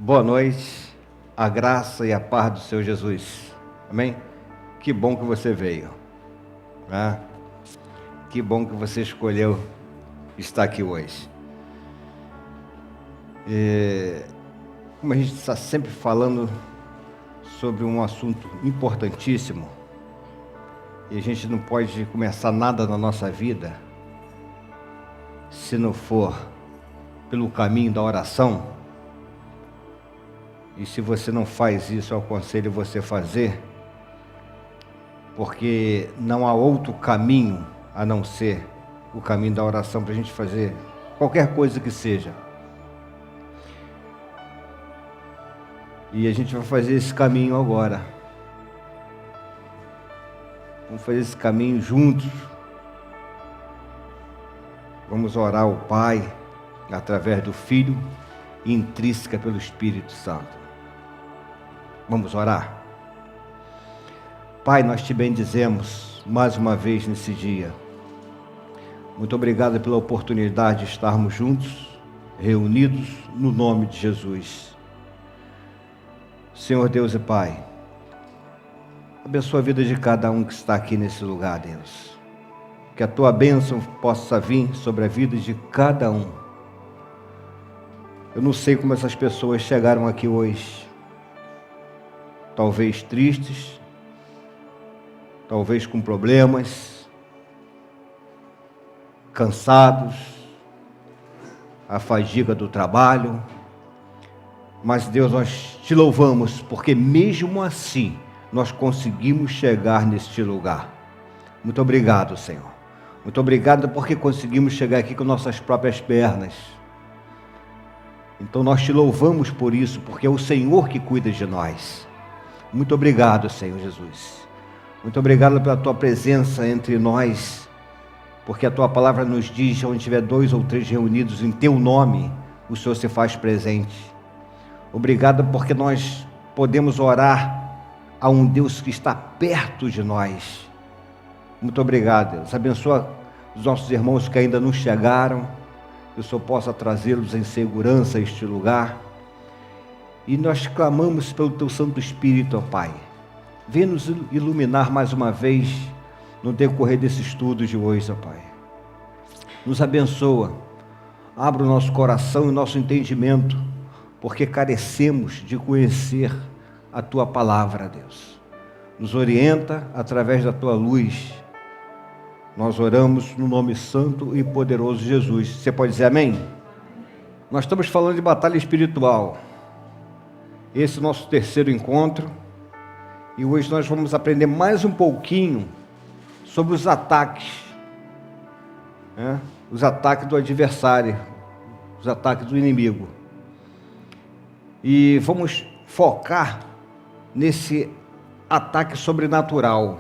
Boa noite, a graça e a paz do Senhor Jesus. Amém? Que bom que você veio. Né? Que bom que você escolheu estar aqui hoje. Como a gente está sempre falando sobre um assunto importantíssimo, e a gente não pode começar nada na nossa vida se não for pelo caminho da oração. E se você não faz isso, eu aconselho você fazer, porque não há outro caminho a não ser o caminho da oração para a gente fazer qualquer coisa que seja. E a gente vai fazer esse caminho agora. Vamos fazer esse caminho juntos. Vamos orar ao Pai através do Filho e intrínseca pelo Espírito Santo. Vamos orar. Pai, nós te bendizemos mais uma vez nesse dia. Muito obrigado pela oportunidade de estarmos juntos, reunidos no nome de Jesus. Senhor Deus e Pai, abençoa a vida de cada um que está aqui nesse lugar, Deus. Que a tua bênção possa vir sobre a vida de cada um. Eu não sei como essas pessoas chegaram aqui hoje. Talvez tristes, talvez com problemas, cansados, a fadiga do trabalho. Mas Deus, nós te louvamos, porque mesmo assim nós conseguimos chegar neste lugar. Muito obrigado, Senhor. Muito obrigado porque conseguimos chegar aqui com nossas próprias pernas. Então nós te louvamos por isso, porque é o Senhor que cuida de nós. Muito obrigado, Senhor Jesus. Muito obrigado pela tua presença entre nós, porque a tua palavra nos diz: onde tiver 2 ou 3 reunidos em teu nome, o Senhor se faz presente. Obrigado porque nós podemos orar a um Deus que está perto de nós. Muito obrigado, Deus. Abençoa os nossos irmãos que ainda não chegaram, que o Senhor possa trazê-los em segurança a este lugar. E nós clamamos pelo teu Santo Espírito, ó Pai. Vem nos iluminar mais uma vez no decorrer desse estudo de hoje, ó Pai. Nos abençoa. Abra o nosso coração e o nosso entendimento, porque carecemos de conhecer a tua palavra, Deus. Nos orienta através da tua luz. Nós oramos no nome santo e poderoso de Jesus. Você pode dizer amém? Nós estamos falando de batalha espiritual. Esse é o nosso terceiro encontro. E hoje nós vamos aprender mais um pouquinho sobre os ataques. Os ataques do adversário. Os ataques do inimigo. E vamos focar nesse ataque sobrenatural.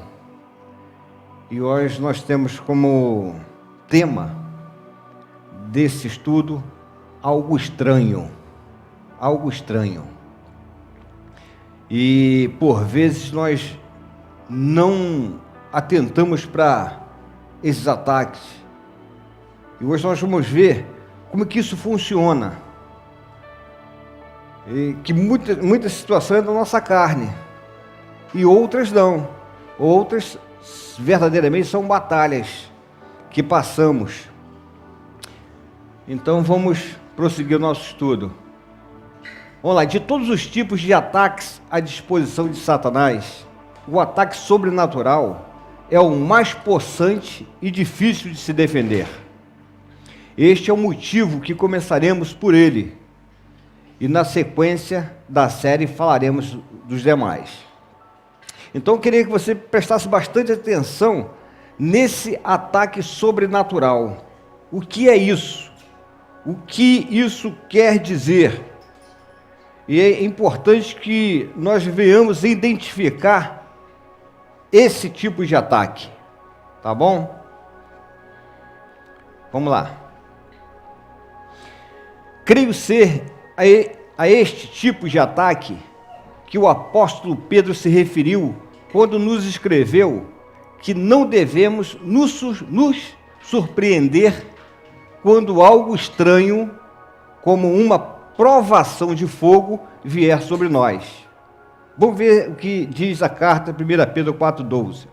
E hoje nós temos como tema desse estudo algo estranho. Algo estranho. E por vezes nós não atentamos para esses ataques. E hoje nós vamos ver como que isso funciona. E que muitas situações é da nossa carne. E outras não. Outras verdadeiramente são batalhas que passamos. Então vamos prosseguir o nosso estudo. Vamos lá, de todos os tipos de ataques à disposição de Satanás, o ataque sobrenatural é o mais possante e difícil de se defender. Este é o motivo que começaremos por ele, e na sequência da série falaremos dos demais. Então eu queria que você prestasse bastante atenção nesse ataque sobrenatural. O que é isso? O que isso quer dizer? E é importante que nós venhamos identificar esse tipo de ataque, tá bom? Vamos lá. Creio ser a este tipo de ataque que o apóstolo Pedro se referiu quando nos escreveu que não devemos nos surpreender quando algo estranho, como uma provação de fogo vier sobre nós. Vamos ver o que diz a carta 1 Pedro 4,12.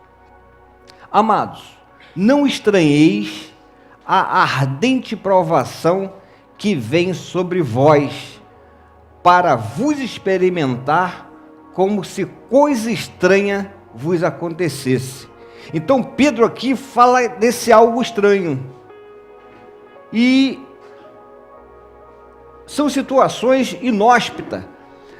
Amados, não estranheis a ardente provação que vem sobre vós, para vos experimentar como se coisa estranha vos acontecesse. Então Pedro aqui fala desse algo estranho. E são situações inóspitas,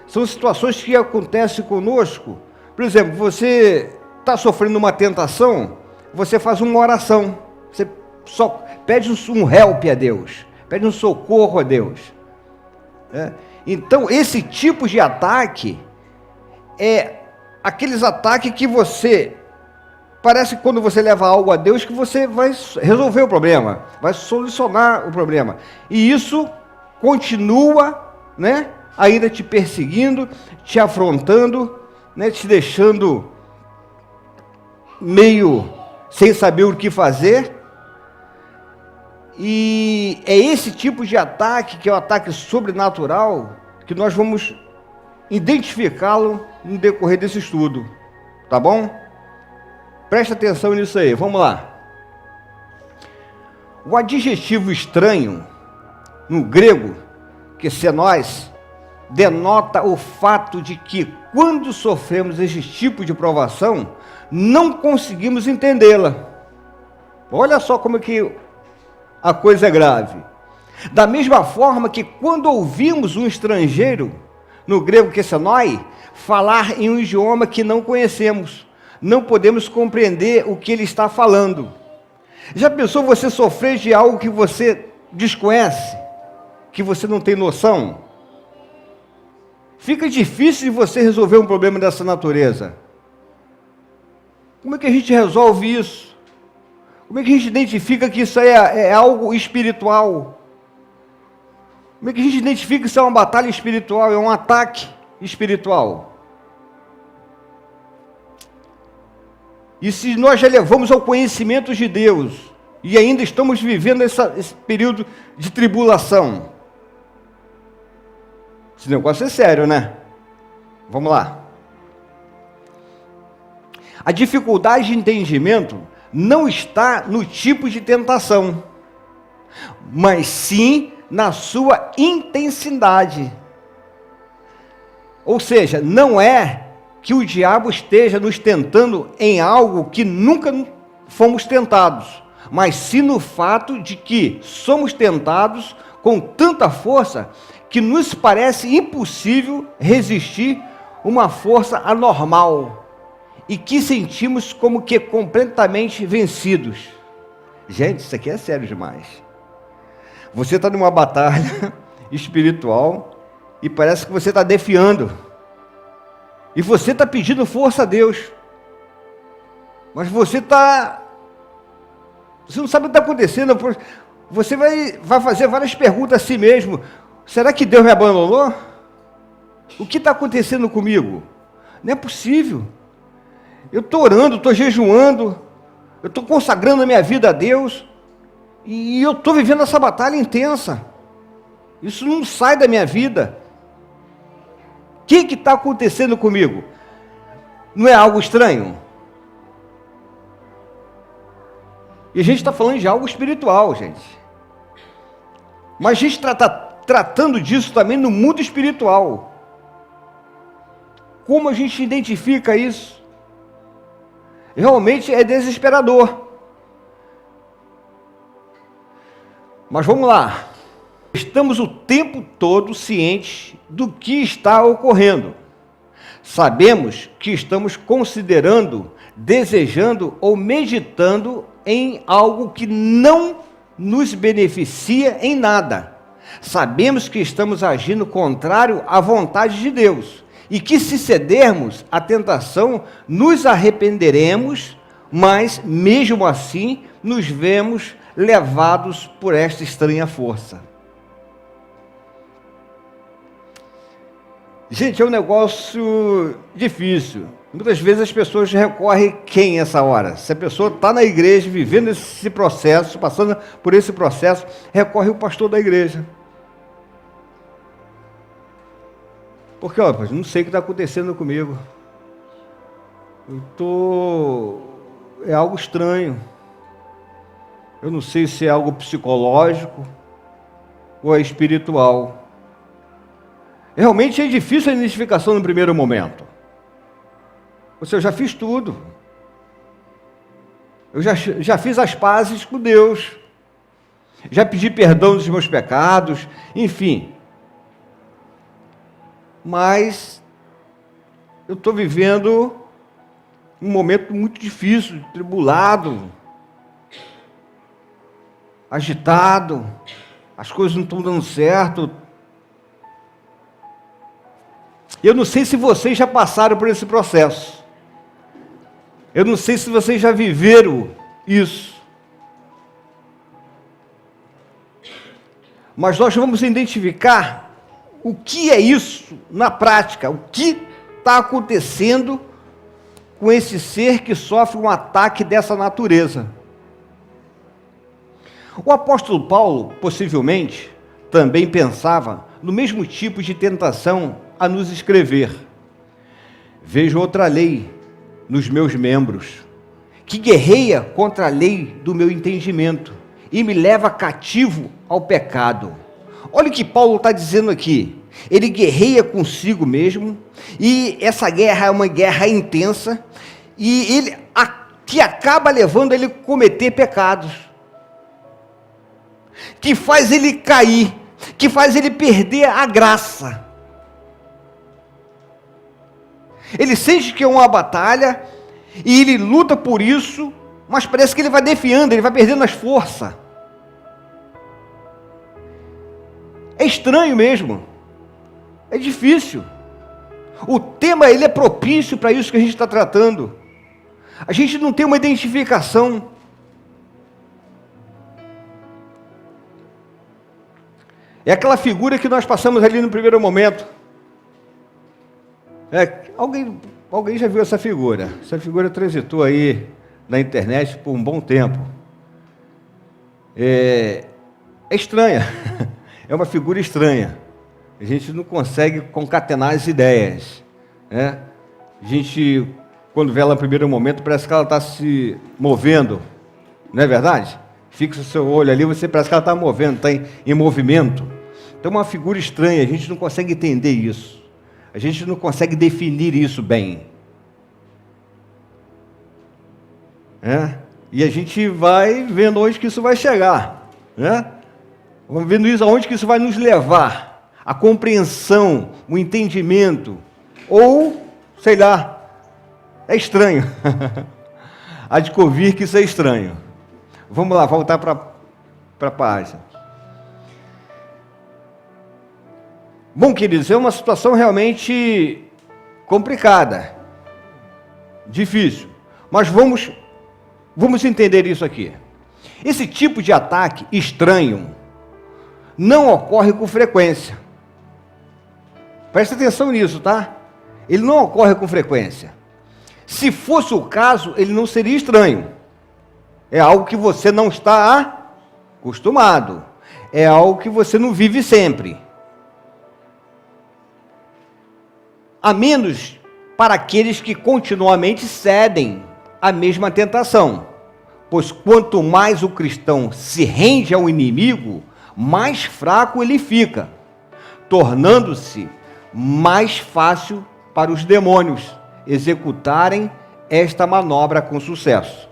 são situações que acontecem conosco. Por exemplo, você está sofrendo uma tentação, você faz uma oração, você só pede um help a Deus, pede um socorro a Deus. Então, esse tipo de ataque é aqueles ataques que você, parece que quando você leva algo a Deus, que você vai resolver o problema, vai solucionar o problema. E isso continua, né, ainda te perseguindo, te afrontando, né, te deixando meio sem saber o que fazer. E é esse tipo de ataque, que é o ataque sobrenatural, que nós vamos identificá-lo no decorrer desse estudo, tá bom? Presta atenção nisso aí, vamos lá. O adjetivo estranho, no grego, que xenós, denota o fato de que quando sofremos esse tipo de provação, não conseguimos entendê-la. Olha só como é que a coisa é grave. Da mesma forma que quando ouvimos um estrangeiro, no grego que xenoi, falar em um idioma que não conhecemos, não podemos compreender o que ele está falando. Já pensou você sofrer de algo que você desconhece, que você não tem noção? Fica difícil de você resolver um problema dessa natureza. Como é que a gente resolve isso? Como é que a gente identifica que isso aí é algo espiritual? Como é que a gente identifica que isso é uma batalha espiritual, é um ataque espiritual? E se nós já levamos ao conhecimento de Deus e ainda estamos vivendo esse período de tribulação, esse negócio é sério, né? Vamos lá. A dificuldade de entendimento não está no tipo de tentação, mas sim na sua intensidade. Ou seja, não é que o diabo esteja nos tentando em algo que nunca fomos tentados, mas sim no fato de que somos tentados com tanta força que nos parece impossível resistir uma força anormal e que sentimos como que completamente vencidos. Gente, isso aqui é sério demais. Você está numa batalha espiritual e parece que você está defiando. E você está pedindo força a Deus. Mas você não sabe o que está acontecendo. Você vai fazer várias perguntas a si mesmo. Será que Deus me abandonou? O que está acontecendo comigo? Não é possível. Eu estou orando, estou jejuando, eu estou consagrando a minha vida a Deus, e eu estou vivendo essa batalha intensa. Isso não sai da minha vida. O que está acontecendo comigo? Não é algo estranho? E a gente está falando de algo espiritual, gente. Mas a gente está tratando disso também no mundo espiritual. Como a gente identifica isso? Realmente é desesperador. Mas vamos lá. Estamos o tempo todo cientes do que está ocorrendo. Sabemos que estamos considerando, desejando ou meditando em algo que não nos beneficia em nada. Sabemos que estamos agindo contrário à vontade de Deus. E que se cedermos à tentação, nos arrependeremos, mas mesmo assim nos vemos levados por esta estranha força. Gente, é um negócio difícil. Muitas vezes as pessoas recorrem quem essa hora? Se a pessoa está na igreja, vivendo esse processo, passando por esse processo, recorre o pastor da igreja. Porque, ó, não sei o que está acontecendo comigo. É algo estranho. Eu não sei se é algo psicológico ou é espiritual. Realmente é difícil a identificação no primeiro momento. Eu já fiz tudo. Eu já fiz as pazes com Deus. Já pedi perdão dos meus pecados, enfim. Mas eu estou vivendo um momento muito difícil, tribulado, agitado, as coisas não estão dando certo. Eu não sei se vocês já passaram por esse processo. Eu não sei se vocês já viveram isso. Mas nós vamos identificar o que é isso na prática, o que está acontecendo com esse ser que sofre um ataque dessa natureza. O apóstolo Paulo, possivelmente, também pensava no mesmo tipo de tentação a nos escrever. Vejo outra lei nos meus membros, que guerreia contra a lei do meu entendimento e me leva cativo ao pecado. Olha o que Paulo está dizendo aqui. Ele guerreia consigo mesmo, e essa guerra é uma guerra intensa, e que acaba levando ele a cometer pecados, que faz ele cair, que faz ele perder a graça. Ele sente que é uma batalha, e ele luta por isso, mas parece que ele vai defiando, ele vai perdendo as forças. É estranho mesmo, é difícil. O tema ele é propício para isso que a gente está tratando. A gente não tem uma identificação. É aquela figura que nós passamos ali no primeiro momento. Alguém já viu essa figura? Essa figura transitou aí na internet por um bom tempo. É estranha. É uma figura estranha. A gente não consegue concatenar as ideias, né? A gente, quando vê ela no primeiro momento, parece que ela está se movendo, não é verdade? Fixa o seu olho ali, você parece que ela está movendo, está em movimento. Então é uma figura estranha, a gente não consegue entender isso. A gente não consegue definir isso bem. E a gente vai vendo onde que isso vai chegar, né? Vamos vendo isso, aonde que isso vai nos levar. A compreensão, o entendimento. Ou, sei lá, é estranho. Há de convir que isso é estranho. Vamos lá, voltar para a página. Bom, queridos, é uma situação realmente complicada, difícil, mas vamos entender isso aqui. Esse tipo de ataque estranho não ocorre com frequência. Presta atenção nisso, tá? Ele não ocorre com frequência. Se fosse o caso, ele não seria estranho. É algo que você não está acostumado. É algo que você não vive sempre. A menos para aqueles que continuamente cedem à mesma tentação. Pois quanto mais o cristão se rende ao inimigo, mais fraco ele fica, tornando-se mais fácil para os demônios executarem esta manobra com sucesso.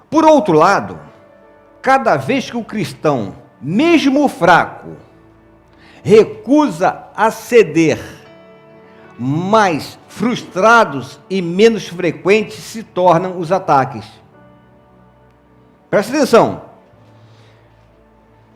Por outro lado, cada vez que o cristão, mesmo fraco, recusa a ceder, mais frustrados e menos frequentes se tornam os ataques. Presta atenção.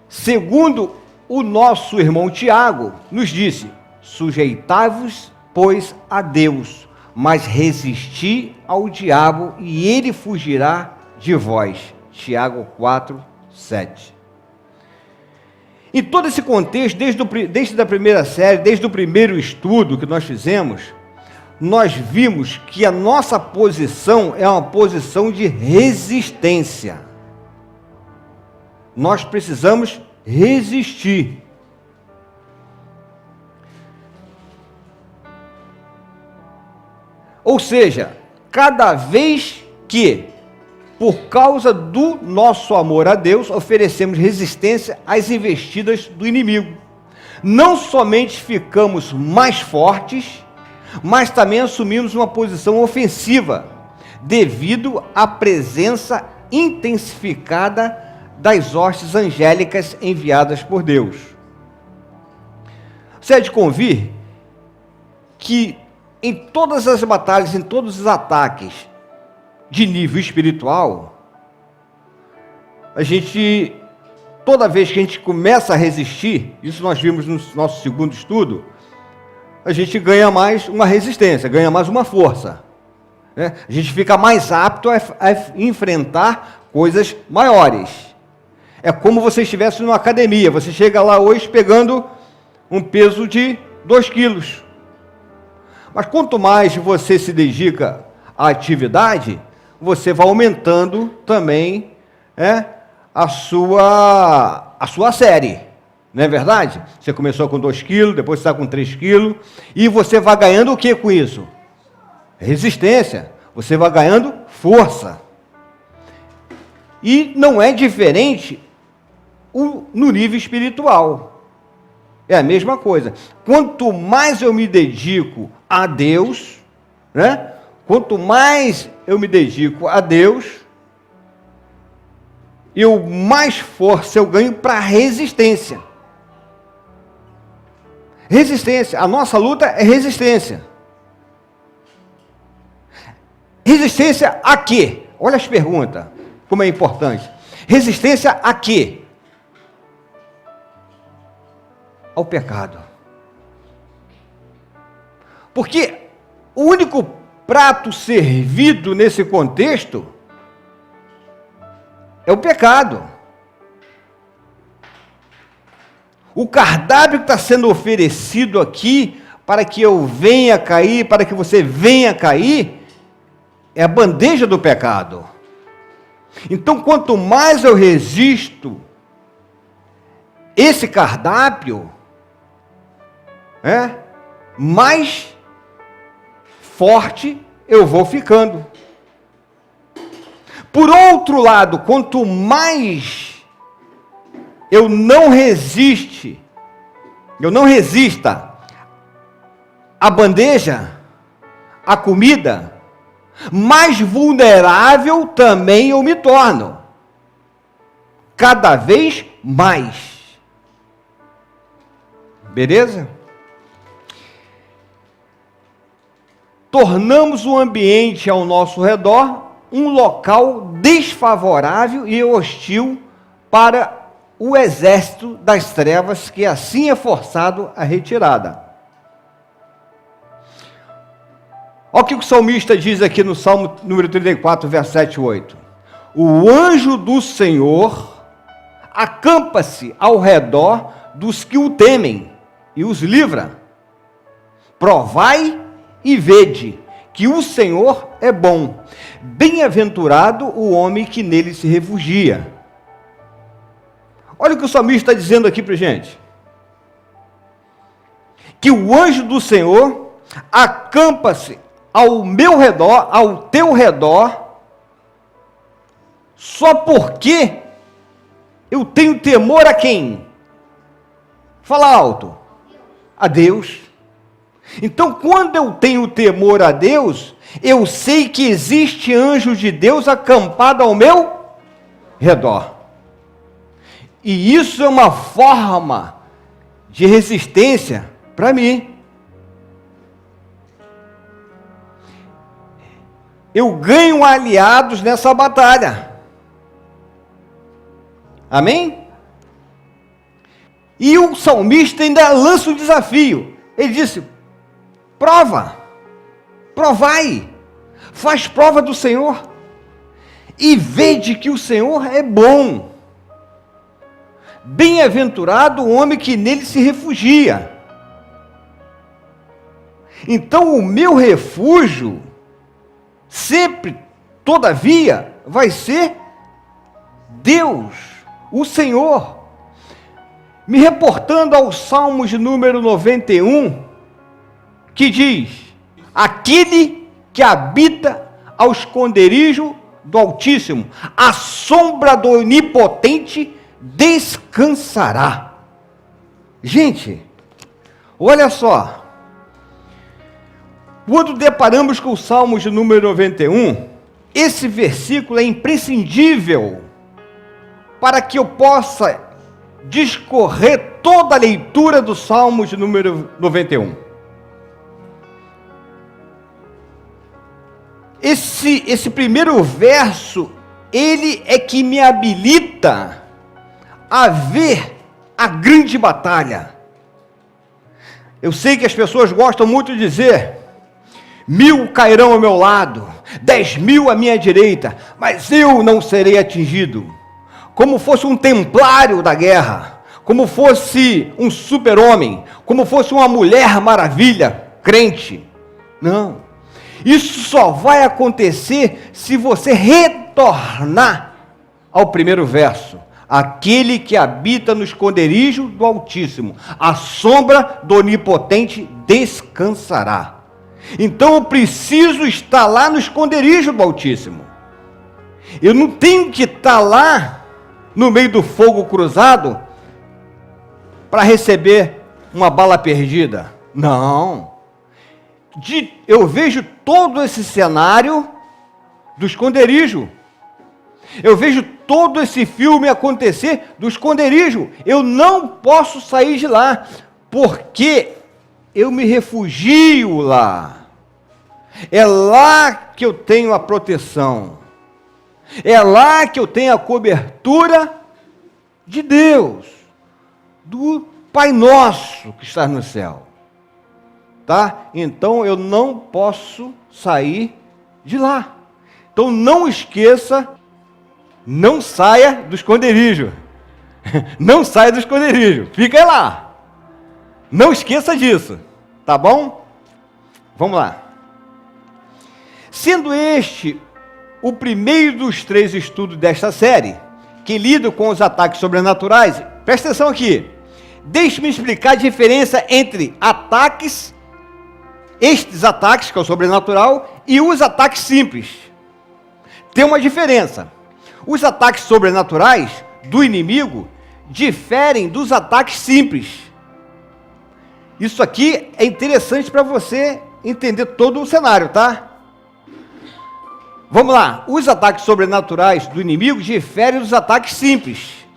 Segundo o nosso irmão Tiago, nos disse: sujeitai-vos, pois, a Deus, mas resisti ao diabo e ele fugirá de vós. Tiago 4, 7. Em todo esse contexto, desde a primeira série, desde o primeiro estudo que nós fizemos, nós vimos que a nossa posição é uma posição de resistência. Nós precisamos resistir. Ou seja, cada vez que, por causa do nosso amor a Deus, oferecemos resistência às investidas do inimigo, não somente ficamos mais fortes, mas também assumimos uma posição ofensiva, devido à presença intensificada das hostes angélicas enviadas por Deus. Você é de convir que em todas as batalhas, em todos os ataques de nível espiritual, toda vez que a gente começa a resistir, isso nós vimos no nosso segundo estudo, a gente ganha mais uma resistência, ganha mais uma força, né? A gente fica mais apto a enfrentar coisas maiores. É como você estivesse numa academia, você chega lá hoje pegando um peso de 2 quilos. Mas quanto mais você se dedica à atividade, você vai aumentando também a sua série. Não é verdade? Você começou com 2 quilos, depois você está com 3 quilos, e você vai ganhando o que com isso? Resistência. Você vai ganhando força. E não é diferente no nível espiritual. É a mesma coisa. Quanto mais eu me dedico a Deus, né? Quanto mais eu me dedico a Deus, mais força eu ganho para resistência. Resistência. A nossa luta é resistência. Resistência a quê? Olha as perguntas, como é importante. Resistência a quê? Ao pecado. Porque o único prato servido nesse contexto é o pecado. O cardápio que está sendo oferecido aqui para que eu venha cair, para que você venha cair, é a bandeja do pecado. Então, quanto mais eu resisto esse cardápio, mais forte eu vou ficando. Por outro lado, quanto mais eu não resista à bandeja, à comida, mais vulnerável também eu me torno. Cada vez mais. Beleza? Tornamos o ambiente ao nosso redor um local desfavorável e hostil para o exército das trevas, que assim é forçado à retirada. Olha o que o salmista diz aqui no Salmo número 34, verso 7 e 8. O anjo do Senhor acampa-se ao redor dos que o temem e os livra. Provai e vede que o Senhor é bom. Bem-aventurado o homem que nele se refugia. Olha o que o salmista está dizendo aqui para a gente. Que o anjo do Senhor acampa-se ao meu redor, ao teu redor, só porque eu tenho temor a quem? Fala alto. A Deus. Então, quando eu tenho temor a Deus, eu sei que existe anjo de Deus acampado ao meu redor. E isso é uma forma de resistência para mim. Eu ganho aliados nessa batalha. Amém? E o salmista ainda lança um desafio. Ele disse: provai, faz prova do Senhor, e vede que o Senhor é bom. Bem-aventurado o homem que nele se refugia. Então o meu refúgio, sempre, todavia, vai ser Deus, o Senhor. me reportando ao Salmos de número 91, que diz: aquele que habita ao esconderijo do Altíssimo, à sombra do Onipotente descansará. Gente, olha só, quando deparamos com o Salmos de número 91, esse versículo é imprescindível para que eu possa discorrer toda a leitura do Salmos de número 91. Esse primeiro verso, ele é que me habilita a ver a grande batalha. Eu sei que as pessoas gostam muito de dizer: 1000 cairão ao meu lado, 10.000 à minha direita, mas eu não serei atingido. Como fosse um templário da guerra, como fosse um super-homem, como fosse uma mulher maravilha, crente. Não. Isso só vai acontecer se você retornar ao primeiro verso. Aquele que habita no esconderijo do Altíssimo, à sombra do Onipotente descansará. Então eu preciso estar lá no esconderijo do Altíssimo. Eu não tenho que estar lá no meio do fogo cruzado para receber uma bala perdida. Não. Eu vejo todo esse cenário do esconderijo. Eu vejo todo esse filme acontecer do esconderijo. Eu não posso sair de lá, porque eu me refugio lá. É lá que eu tenho a proteção. É lá que eu tenho a cobertura de Deus, do Pai Nosso que está no céu. Tá? Então eu não posso sair de lá. Então não esqueça, não saia do esconderijo. Não saia do esconderijo. Fica lá. Não esqueça disso. Tá bom? Vamos lá. Sendo este o primeiro dos 3 estudos desta série, que lida com os ataques sobrenaturais, presta atenção aqui. Deixe-me explicar a diferença entre estes ataques, que é o sobrenatural, e os ataques simples. Tem uma diferença. Os ataques sobrenaturais do inimigo diferem dos ataques simples. Isso aqui é interessante para você entender todo o cenário, tá? Vamos lá. Os ataques sobrenaturais do inimigo diferem dos ataques simples,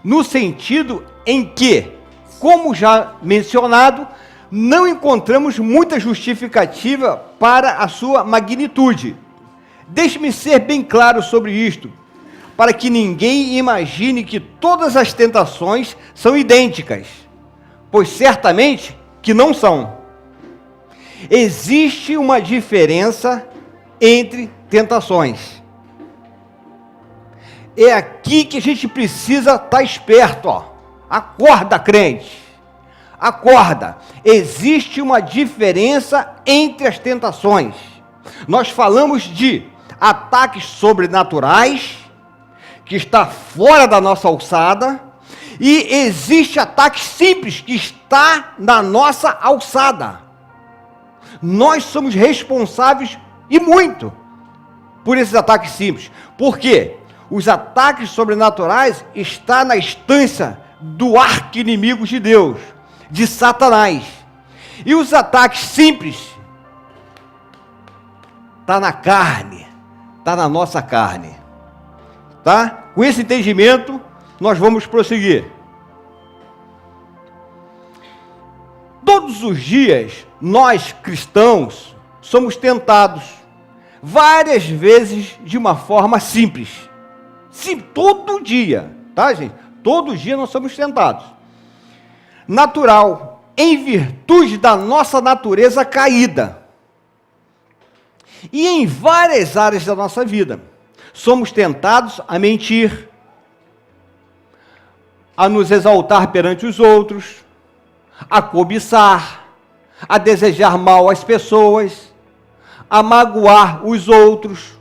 no sentido em que, como já mencionado, não encontramos muita justificativa para a sua magnitude. Deixe-me ser bem claro sobre isto, para que ninguém imagine que todas as tentações são idênticas, pois certamente que não são. Existe uma diferença entre tentações. É aqui que a gente precisa estar esperto, ó. Acorda, crente. Acorda. Existe uma diferença entre as tentações. Nós falamos de ataques sobrenaturais, que está fora da nossa alçada, e existe ataque simples, que está na nossa alçada. Nós somos responsáveis, e muito, por esses ataques simples. Por quê? Os ataques sobrenaturais estão na instância do arqui-inimigo de Deus, de Satanás. E os ataques simples está na carne, está na nossa carne. Tá? Com esse entendimento, nós vamos prosseguir. Todos os dias, nós cristãos somos tentados, várias vezes de uma forma simples. Sim, todo dia, tá, gente? Todo dia nós somos tentados. Natural, em virtude da nossa natureza caída. E em várias áreas da nossa vida. Somos tentados a mentir, a nos exaltar perante os outros, a cobiçar, a desejar mal às pessoas, a magoar os outros,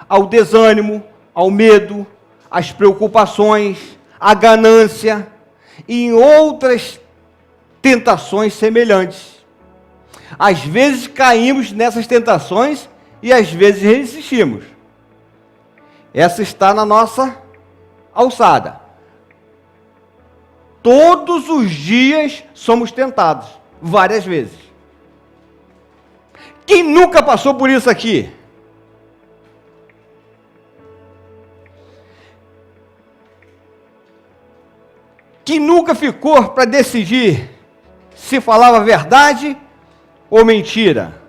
ao desânimo, ao medo, às preocupações, à ganância. e em outras tentações semelhantes. Às vezes caímos nessas tentações e às vezes resistimos. Essa está na nossa alçada. Todos os dias somos tentados, várias vezes. Quem nunca passou por isso aqui? Quem nunca ficou para decidir se falava verdade ou mentira?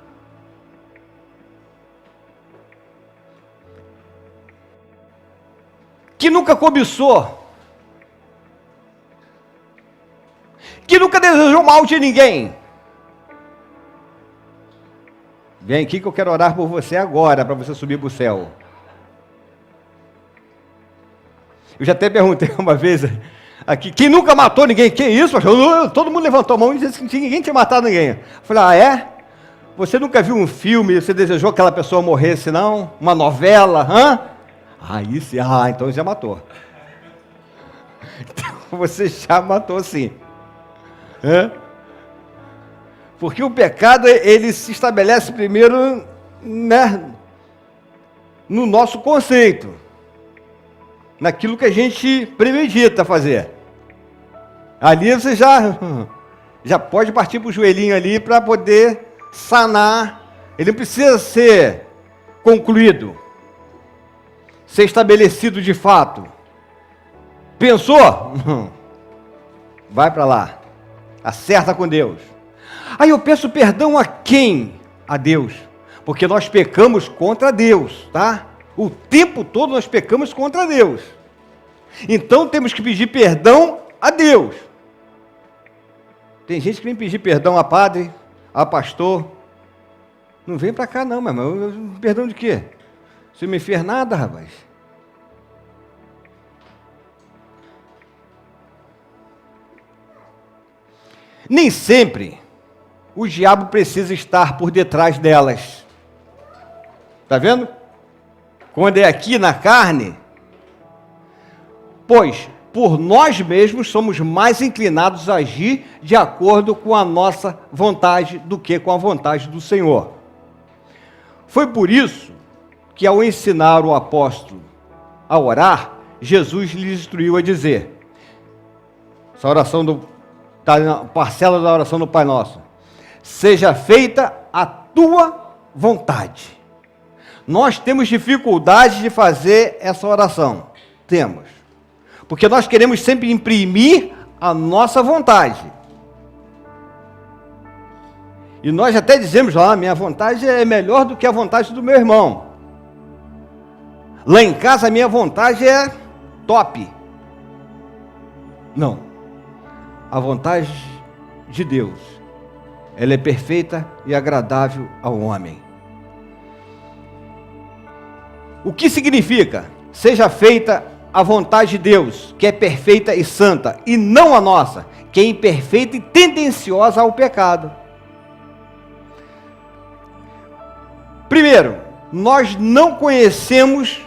Que nunca cobiçou? Que nunca desejou mal de ninguém? Vem aqui que eu quero orar por você agora, para você subir para o céu. Eu já até perguntei uma vez aqui, quem nunca matou ninguém? Que isso, pastor? Todo mundo levantou a mão e disse que ninguém tinha matado ninguém. Eu falei, ah, é? Você nunca viu um filme, você desejou que aquela pessoa morresse, não? Uma novela, hã? Então já matou. Então você já matou sim. Hã? Porque o pecado, ele se estabelece primeiro, né, no nosso conceito, naquilo que a gente premedita fazer. Ali você já pode partir para o joelhinho ali para poder sanar. Ele não precisa ser concluído, ser estabelecido de fato. Pensou? Vai para lá, acerta com Deus. Aí eu peço perdão a quem? A Deus. Porque nós pecamos contra Deus, tá? O tempo todo nós pecamos contra Deus. Então temos que pedir perdão a Deus. Tem gente que vem pedir perdão a padre, a pastor. Não vem para cá não, meu irmão. Perdão de quê? Você não me fez nada, rapaz. Nem sempre o diabo precisa estar por detrás delas. Está vendo? Quando é aqui na carne, pois por nós mesmos somos mais inclinados a agir de acordo com a nossa vontade do que com a vontade do Senhor. Foi por isso que ao ensinar o apóstolo a orar, Jesus lhe instruiu a dizer, essa oração está na parcela da oração do Pai Nosso, seja feita a tua vontade. Nós temos dificuldade de fazer essa oração. Temos. Porque nós queremos sempre imprimir a nossa vontade. E nós até dizemos lá, minha vontade é melhor do que a vontade do meu irmão. Lá em casa a minha vontade é top. Não. A vontade de Deus, ela é perfeita e agradável ao homem. O que significa? Seja feita a vontade de Deus, que é perfeita e santa, e não a nossa, que é imperfeita e tendenciosa ao pecado. Primeiro, nós não conhecemos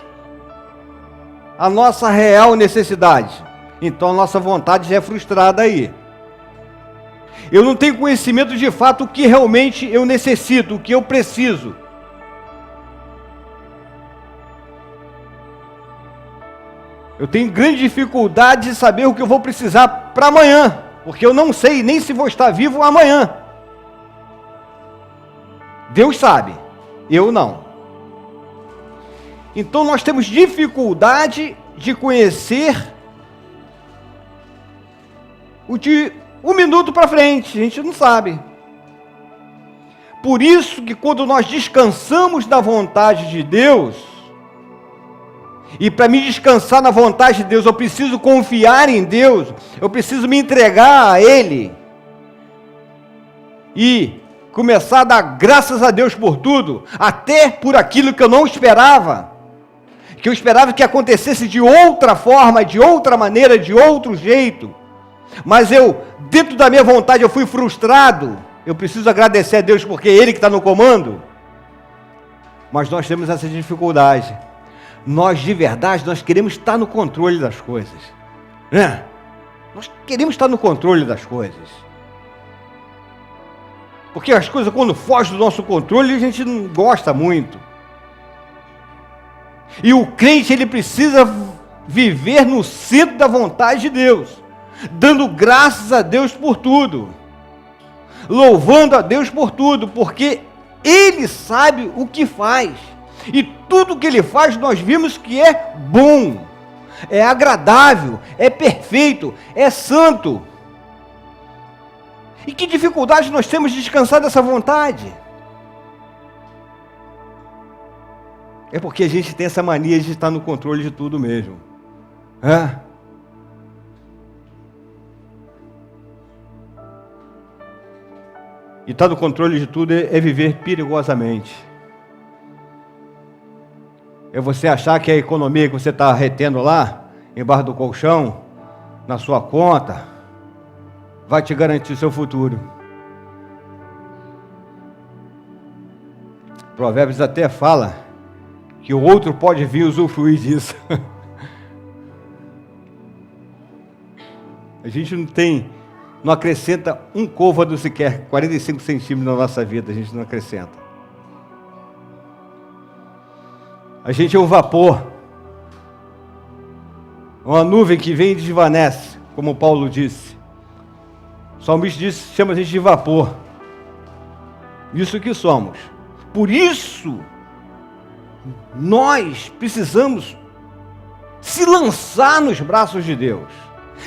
a nossa real necessidade, então a nossa vontade já é frustrada aí. Eu não tenho conhecimento de fato o que realmente eu necessito, o que eu preciso. Eu tenho grande dificuldade de saber o que eu vou precisar para amanhã, porque eu não sei nem se vou estar vivo amanhã. Deus sabe, eu não. Então nós temos dificuldade de conhecer o de um minuto para frente, a gente não sabe. Por isso que quando nós descansamos da vontade de Deus, e para me descansar na vontade de Deus, eu preciso confiar em Deus, eu preciso me entregar a Ele, e começar a dar graças a Deus por tudo, até por aquilo que eu não esperava, que eu esperava que acontecesse de outra forma, de outra maneira, de outro jeito, mas eu, dentro da minha vontade, eu fui frustrado. Eu preciso agradecer a Deus porque é Ele que está no comando. Mas nós temos essa dificuldade. Nós, de verdade, nós queremos estar no controle das coisas, né? Nós queremos estar no controle das coisas. Porque as coisas, quando fogem do nosso controle, a gente não gosta muito. E o crente, ele precisa viver no centro da vontade de Deus, dando graças a Deus por tudo, louvando a Deus por tudo, porque Ele sabe o que faz. E tudo que Ele faz, nós vimos que é bom, é agradável, é perfeito, é santo. E que dificuldade nós temos de descansar dessa vontade? É porque a gente tem essa mania de estar no controle de tudo mesmo. E estar no controle de tudo é viver perigosamente. É você achar que a economia que você está retendo lá, embaixo do colchão, na sua conta, vai te garantir o seu futuro. Provérbios até fala que o outro pode vir usufruir disso. A gente não acrescenta um côvado sequer, 45 centímetros na nossa vida, a gente não acrescenta. A gente é um vapor, uma nuvem que vem e desvanece, como Paulo disse. O salmista disse, chama a gente de vapor. Isso que somos. Por isso, nós precisamos se lançar nos braços de Deus.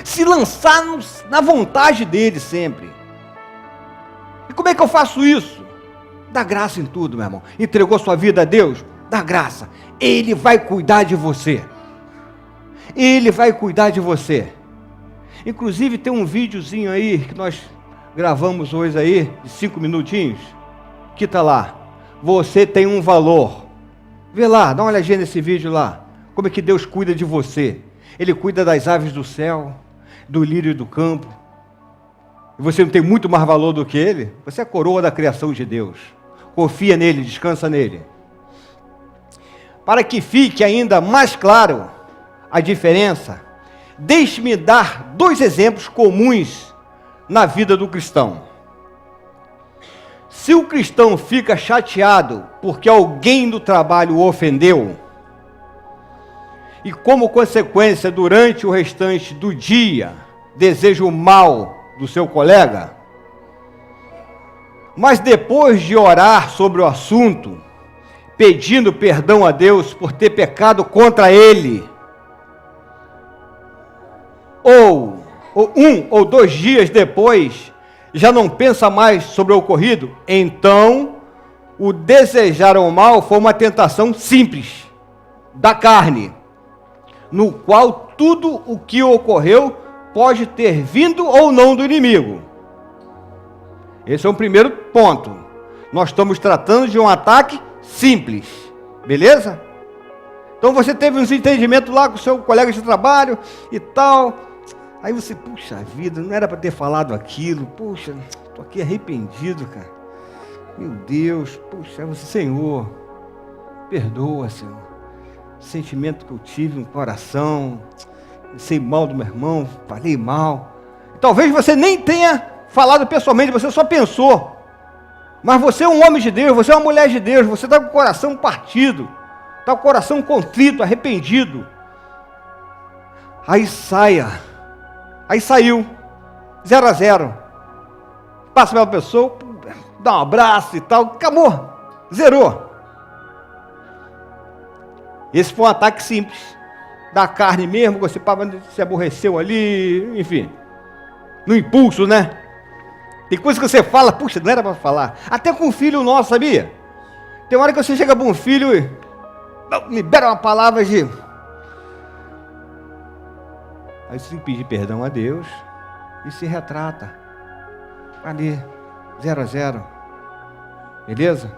Se lançar na vontade dele sempre. E como é que eu faço isso? Dá graça em tudo, meu irmão. Entregou sua vida a Deus? Dá graça. Ele vai cuidar de você. Ele vai cuidar de você. Inclusive tem um videozinho aí que nós gravamos hoje aí, de 5 minutinhos, que está lá. Você tem um valor. Vê lá, dá uma olhadinha nesse vídeo lá. Como é que Deus cuida de você. Ele cuida das aves do céu, do lírio do campo. E você não tem muito mais valor do que ele? Você é a coroa da criação de Deus. Confia nele, descansa nele. Para que fique ainda mais claro a diferença, deixe-me dar 2 exemplos comuns na vida do cristão. Se o cristão fica chateado porque alguém do trabalho o ofendeu, e como consequência, durante o restante do dia, deseja o mal do seu colega, mas depois de orar sobre o assunto, pedindo perdão a Deus por ter pecado contra ele, ou 1 ou 2 dias depois, já não pensa mais sobre o ocorrido, então o desejar o mal foi uma tentação simples, da carne, no qual tudo o que ocorreu pode ter vindo ou não do inimigo. Esse é o primeiro ponto. Nós estamos tratando de um ataque simples, beleza? Então você teve um desentendimento lá com o seu colega de trabalho e tal, aí você, puxa vida, não era para ter falado aquilo, puxa, estou aqui arrependido, cara, meu Deus, puxa, você, Senhor, perdoa, Senhor, o sentimento que eu tive no coração, sei mal do meu irmão, falei mal, talvez você nem tenha falado pessoalmente, você só pensou, mas você é um homem de Deus, você é uma mulher de Deus, você está com o coração partido, está com o coração contrito, arrependido. Aí saiu, 0-0. Passa pela pessoa, dá um abraço e tal, acabou, zerou. Esse foi um ataque simples, da carne mesmo, você se aborreceu ali, enfim, no impulso, né? Tem coisa que você fala, puxa, não era para falar. Até com o filho nosso, sabia? Tem hora que você chega para um filho e libera uma palavra de... Aí você tem que pedir perdão a Deus e se retrata. Ali, 0-0. Beleza?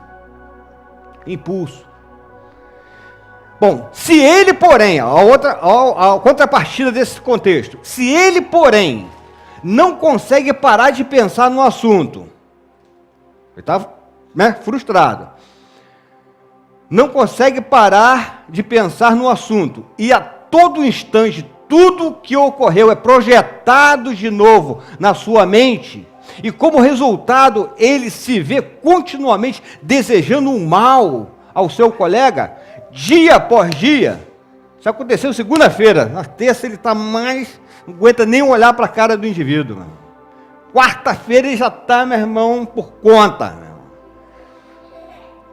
Impulso. Bom, se ele, porém, a contrapartida desse contexto, se ele, porém, não consegue parar de pensar no assunto, ele está frustrado, não consegue parar de pensar no assunto, e a todo instante, tudo que ocorreu é projetado de novo na sua mente, e como resultado ele se vê continuamente desejando um mal ao seu colega, dia após dia. Isso aconteceu segunda-feira, na terça ele está mais, não aguenta nem olhar para a cara do indivíduo. Mano. Quarta-feira ele já está, meu irmão, por conta.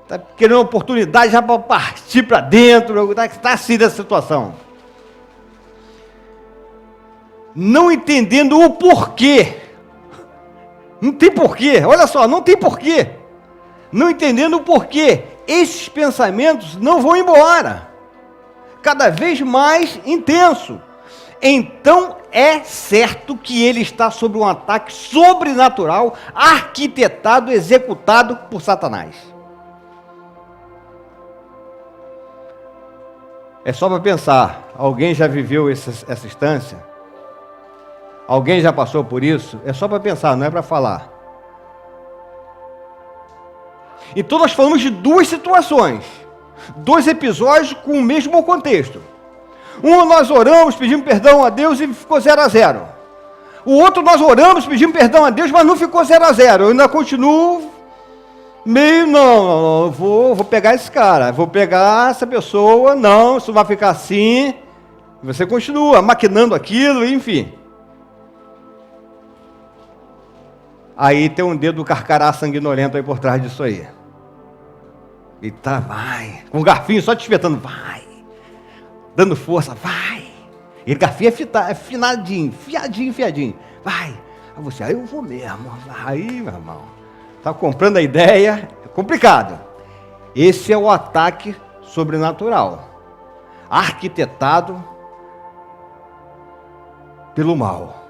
Está querendo uma oportunidade já para partir para dentro, está assim dessa situação. Não entendendo o porquê. Não tem porquê, olha só, não tem porquê. Não entendendo o porquê. Esses pensamentos não vão embora. Cada vez mais intenso. Então é certo que ele está sob um ataque sobrenatural, arquitetado, executado por Satanás. É só para pensar, alguém já viveu essa instância? Alguém já passou por isso? É só para pensar, não é para falar. Então nós falamos de duas situações, dois episódios com o mesmo contexto. Um nós oramos, pedimos perdão a Deus e ficou 0-0. O outro nós oramos, pedimos perdão a Deus, mas não ficou 0-0. Eu ainda continuo meio, não, vou pegar esse cara, vou pegar essa pessoa, não, isso vai ficar assim. Você continua maquinando aquilo, enfim. Aí tem um dedo do carcará sanguinolento aí por trás disso aí. E tá, vai. Com um garfinho só te espetando, vai. Dando força, vai. E o garfinho é finadinho, fiadinho. Vai. Aí você, aí eu vou mesmo. Aí, meu irmão. Tá comprando a ideia, é complicado. Esse é o ataque sobrenatural. Arquitetado pelo mal.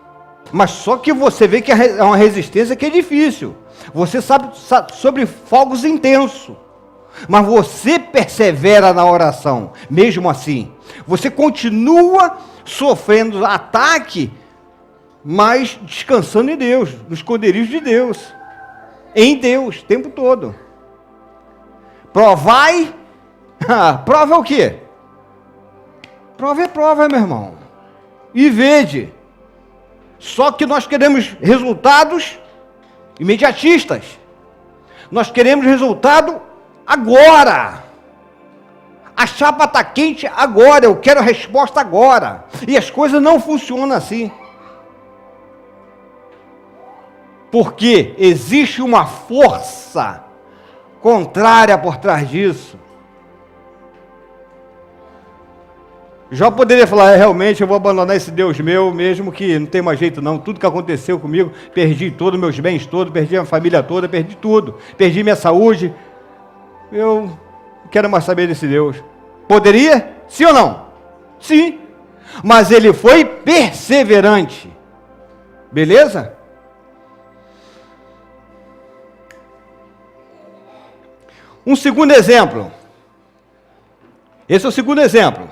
Mas só que você vê que é uma resistência que é difícil. Você sabe sobre fogos intensos. Mas você persevera na oração, mesmo assim. Você continua sofrendo ataque, mas descansando em Deus, no esconderijo de Deus. Em Deus, o tempo todo. Provai. Prova é o quê? Prova é prova, meu irmão. E vede. Só que nós queremos resultados imediatistas. Nós queremos resultado agora. A chapa está quente agora. Eu quero a resposta agora. E as coisas não funcionam assim. Porque existe uma força contrária por trás disso. Já poderia falar, realmente eu vou abandonar esse Deus meu, mesmo que não tem mais jeito não, tudo que aconteceu comigo, perdi todos meus bens todos, perdi a família toda, perdi tudo, perdi minha saúde, eu não quero mais saber desse Deus. Poderia? Sim ou não? Sim, mas ele foi perseverante, beleza? Um segundo exemplo, esse é o segundo exemplo.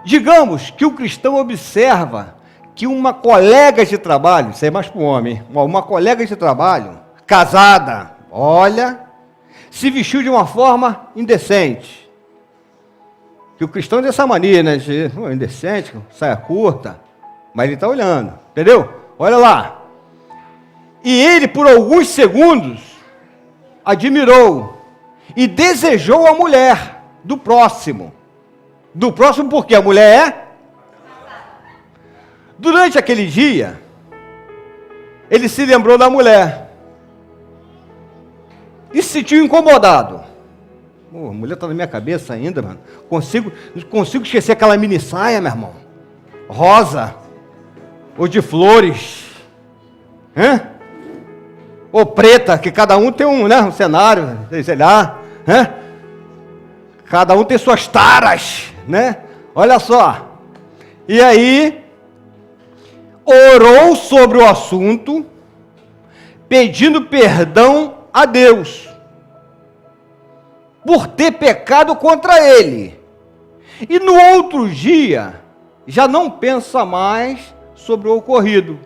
Digamos que o cristão observa que uma colega de trabalho, isso é mais para o homem, uma colega de trabalho, casada, olha, se vestiu de uma forma indecente. Que o cristão é dessa mania, né? Indecente, saia curta, mas ele está olhando, entendeu? Olha lá. E ele, por alguns segundos, admirou e desejou a mulher do próximo. Do próximo porque a mulher é? Durante aquele dia, ele se lembrou da mulher. E se sentiu incomodado. A mulher está na minha cabeça ainda, mano. Não consigo esquecer aquela mini saia, meu irmão. Rosa. Ou de flores. Hã? Ou preta, que cada um tem um cenário, sei lá. Hã? Cada um tem suas taras, né? Olha só. E aí, orou sobre o assunto, pedindo perdão a Deus, por ter pecado contra ele. E no outro dia, já não pensa mais sobre o ocorrido.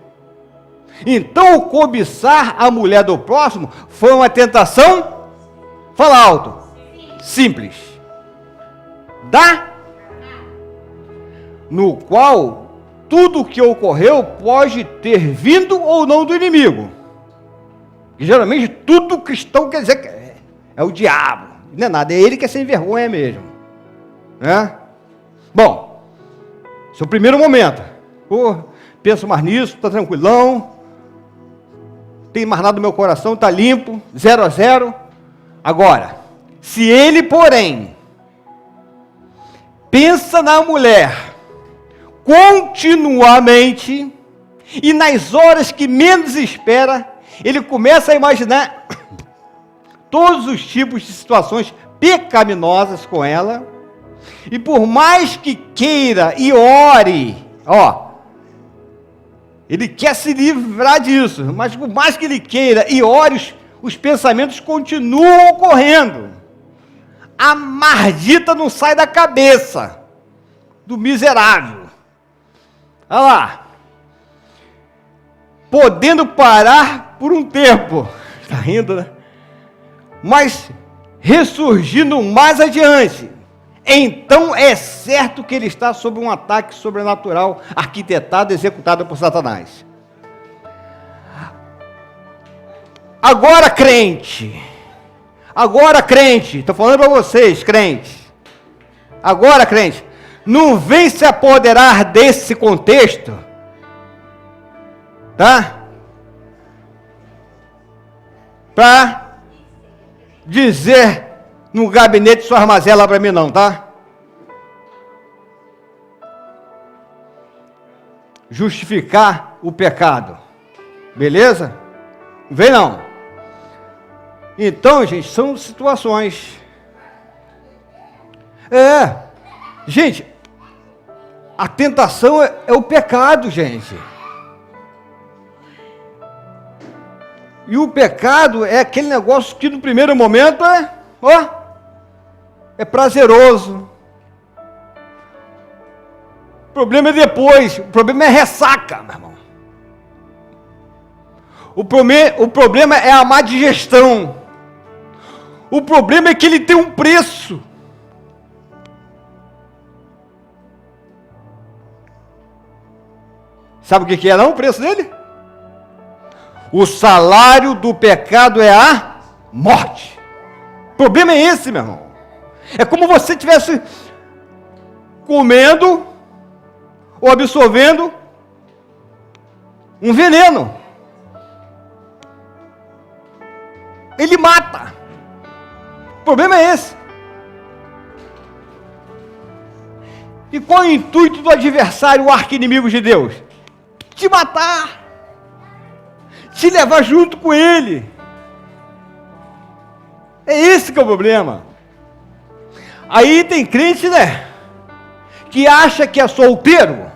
Então, o cobiçar a mulher do próximo foi uma tentação, fala alto, simples. Dá? no qual tudo o que ocorreu pode ter vindo ou não do inimigo. E geralmente tudo cristão quer dizer que é o diabo, não é nada, é ele que é sem vergonha mesmo, né? Bom, esse é o primeiro momento. Penso mais nisso, está tranquilão, não tem mais nada no meu coração, está limpo, 0-0. Agora, se ele, porém, pensa na mulher continuamente e nas horas que menos espera, ele começa a imaginar todos os tipos de situações pecaminosas com ela, e por mais que queira e ore, ele quer se livrar disso, mas por mais que ele queira e ore, os pensamentos continuam ocorrendo. A maldita não sai da cabeça do miserável. Olha lá. Podendo parar por um tempo. Está rindo, né? Mas ressurgindo mais adiante. Então é certo que ele está sob um ataque sobrenatural, arquitetado e executado por Satanás. Agora crente, estou falando para vocês, crentes, agora crente, não vem se apoderar desse contexto, tá? Para dizer no gabinete sua mazela para mim não, tá? Justificar o pecado, beleza? Não vem não. Então, gente, são situações. Gente, a tentação é o pecado, gente. E o pecado é aquele negócio que no primeiro momento é prazeroso. O problema é depois, o problema é ressaca, meu irmão. O problema é a má digestão. O problema é que ele tem um preço. Sabe o que é não o preço dele? O salário do pecado é a morte. O problema é esse, meu irmão. É como você estivesse comendo ou absorvendo um veneno. Ele mata. O problema é esse. E qual é o intuito do adversário, o arqui-inimigo de Deus? Te matar. Te levar junto com ele. É esse que é o problema. Aí tem crente, né? Que acha que é solteiro.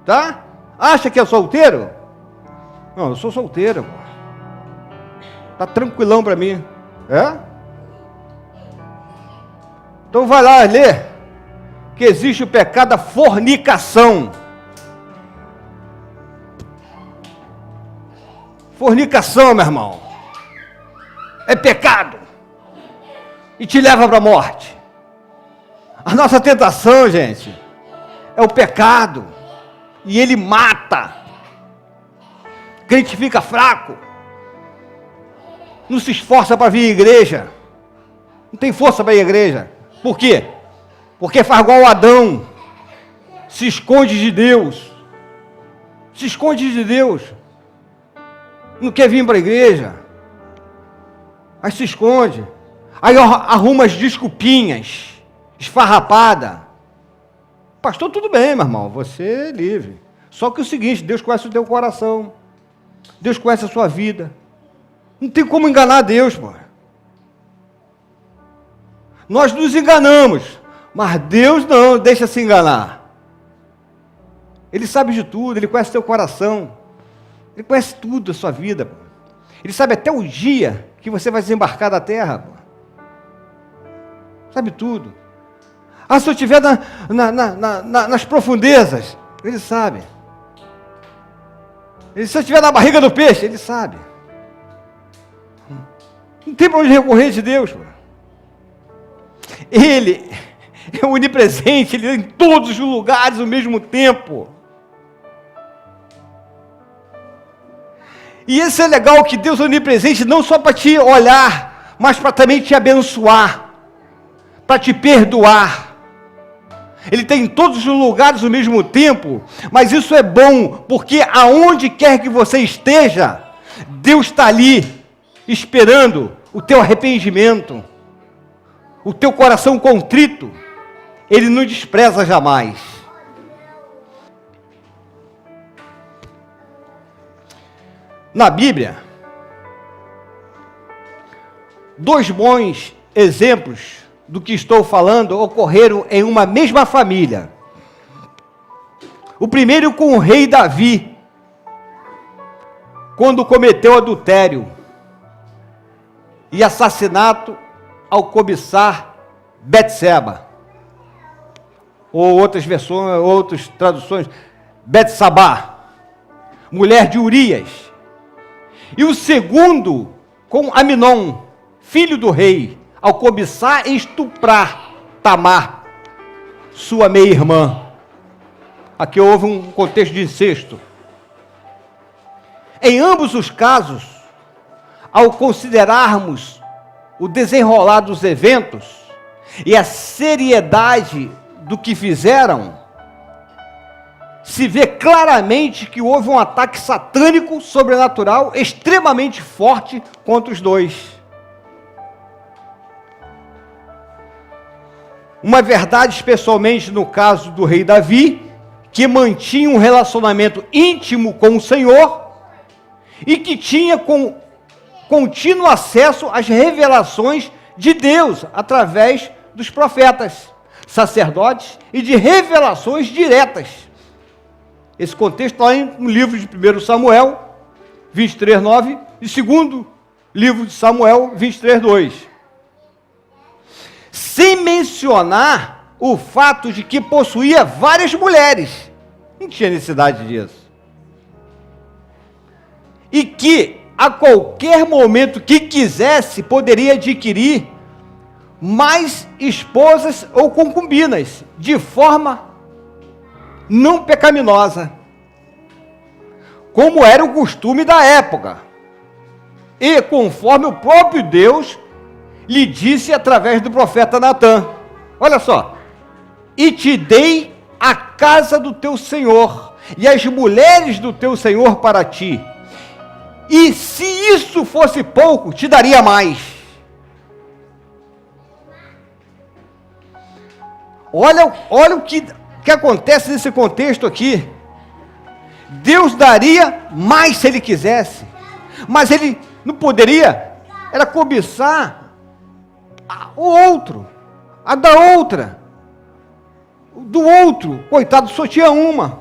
Tá? Acha que é solteiro? Não, eu sou solteiro. Tá tranquilão para mim. Então vai lá ler que existe o pecado da fornicação. Fornicação, meu irmão, é pecado e te leva para a morte. A nossa tentação, gente, é o pecado e ele mata. Crente fica fraco, não se esforça para vir à igreja, não tem força para ir à igreja. Por quê? Porque faz igual Adão, se esconde de Deus, não quer vir para a igreja, aí se esconde, aí arruma as desculpinhas, esfarrapada. Pastor, tudo bem, meu irmão, você é livre. Só que é o seguinte, Deus conhece o teu coração, Deus conhece a sua vida, não tem como enganar Deus, pô. Nós nos enganamos, mas Deus não deixa se enganar. Ele sabe de tudo, Ele conhece o teu coração, Ele conhece tudo da sua vida, pô. Ele sabe até o dia que você vai desembarcar da terra, pô. Sabe tudo. Se eu estiver nas profundezas, Ele sabe. Se eu estiver na barriga do peixe, Ele sabe. Não tem para onde recorrer de Deus, pô. Ele é onipresente, Ele é em todos os lugares ao mesmo tempo. E isso é legal, que Deus é onipresente não só para te olhar, mas para também te abençoar, para te perdoar. Ele está em todos os lugares ao mesmo tempo, mas isso é bom, porque aonde quer que você esteja, Deus está ali, esperando o teu arrependimento, o teu coração contrito. Ele não despreza jamais. Na Bíblia, 2 bons exemplos do que estou falando ocorreram em uma mesma família. O primeiro com o rei Davi, quando cometeu adultério e assassinato ao cobiçar Betseba, ou outras versões, outras traduções, Betsabá, mulher de Urias. E o segundo com Aminon, filho do rei, ao cobiçar e estuprar Tamar, sua meia-irmã. Aqui houve um contexto de incesto. Em ambos os casos, ao considerarmos o desenrolar dos eventos e a seriedade do que fizeram, se vê claramente que houve um ataque satânico, sobrenatural, extremamente forte contra os dois. Uma verdade, especialmente no caso do rei Davi, que mantinha um relacionamento íntimo com o Senhor e que tinha contínuo acesso às revelações de Deus através dos profetas, sacerdotes e de revelações diretas. Esse contexto está no livro de 1 Samuel 23:9 e 2º livro de Samuel 23:2. Sem mencionar o fato de que possuía várias mulheres. Não tinha necessidade disso. E que, a qualquer momento que quisesse, poderia adquirir mais esposas ou concubinas, de forma não pecaminosa, como era o costume da época, e conforme o próprio Deus lhe disse através do profeta Natã. Olha só: e te dei a casa do teu Senhor, e as mulheres do teu Senhor para ti, e se isso fosse pouco, te daria mais. Olha o que acontece nesse contexto aqui. Deus daria mais se Ele quisesse, mas Ele não poderia, era cobiçar o outro, a da outra, do outro. Coitado, só tinha uma,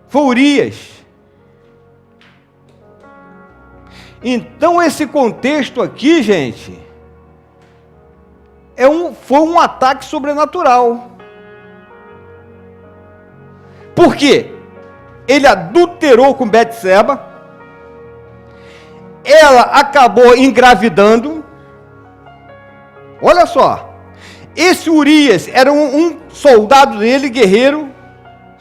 foi Urias. Então esse contexto aqui, gente, foi um ataque sobrenatural. Por quê? Ele adulterou com Betseba, ela acabou engravidando. Olha só, esse Urias era um soldado dele, guerreiro,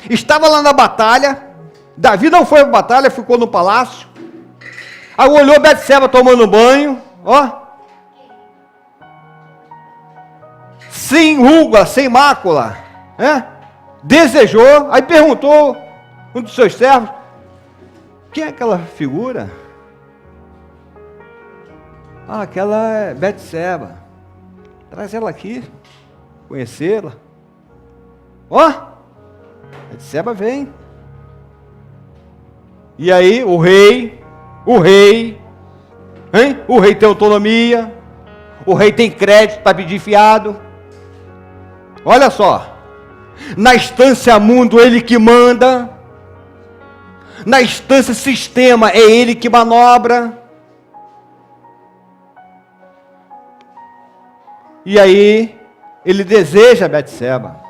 estava lá na batalha. Davi não foi para a batalha, ficou no palácio. Aí olhou Betseba tomando banho, ó, sem ruga, sem mácula, né? Desejou, aí perguntou um dos seus servos: quem é aquela figura? Ah, aquela é Betseba. Traz ela aqui, conhecê-la. Ó, Betseba vem. E aí o rei, hein? O rei tem autonomia, o rei tem crédito para pedir fiado. Olha só, na instância mundo ele que manda, na instância sistema é ele que manobra. E aí ele deseja Betseba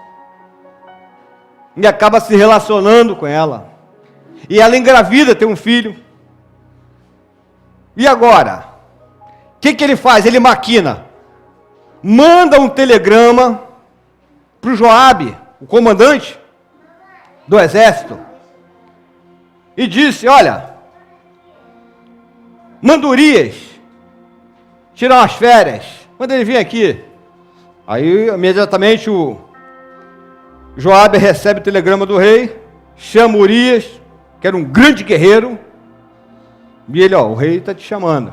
e acaba se relacionando com ela, e ela engravida, tem um filho. E agora, o que ele faz? Ele maquina: manda um telegrama para o Joabe, o comandante do exército, e disse: olha, manda Urias tirar umas férias, manda ele vir aqui. Aí imediatamente o Joabe recebe o telegrama do rei, chama Urias, que era um grande guerreiro, e ele: ó, o rei está te chamando.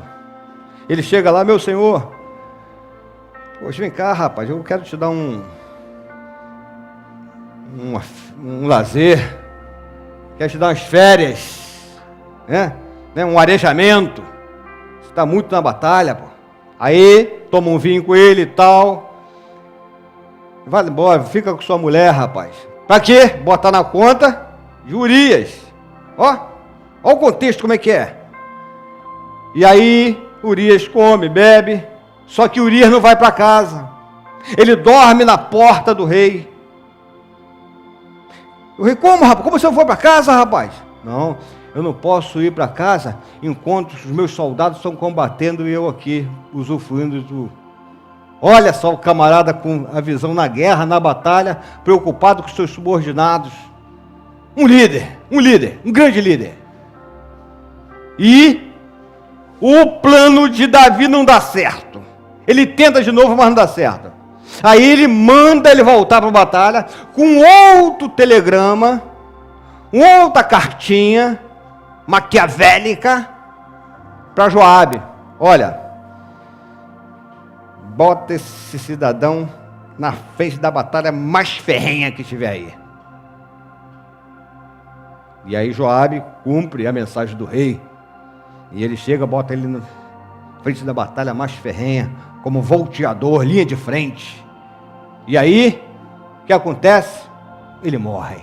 Ele chega lá: meu senhor, poxa, vem cá, rapaz, eu quero te dar um lazer, quero te dar umas férias, né? Um arejamento, você está muito na batalha, pô. Aí, toma um vinho com ele e tal, vai embora, fica com sua mulher, rapaz. Pra quê? Botar na conta de Urias. Ó o contexto como é que é. E aí, Urias come, bebe, só que Urias não vai para casa. Ele dorme na porta do rei. O rei: como, rapaz? Como você não foi para casa, rapaz? Não, eu não posso ir para casa enquanto os meus soldados estão combatendo e eu aqui, usufruindo do... Olha só o camarada com a visão na guerra, na batalha, preocupado com seus subordinados. Um líder, um grande líder. E o plano de Davi não dá certo. Ele tenta de novo, mas não dá certo. Aí ele manda ele voltar para a batalha com outro telegrama, outra cartinha maquiavélica para Joabe: olha, bota esse cidadão na frente da batalha mais ferrenha que tiver aí. E aí Joabe cumpre a mensagem do rei, e ele chega, bota ele na frente da batalha mais ferrenha, como volteador, linha de frente. E aí, o que acontece? Ele morre.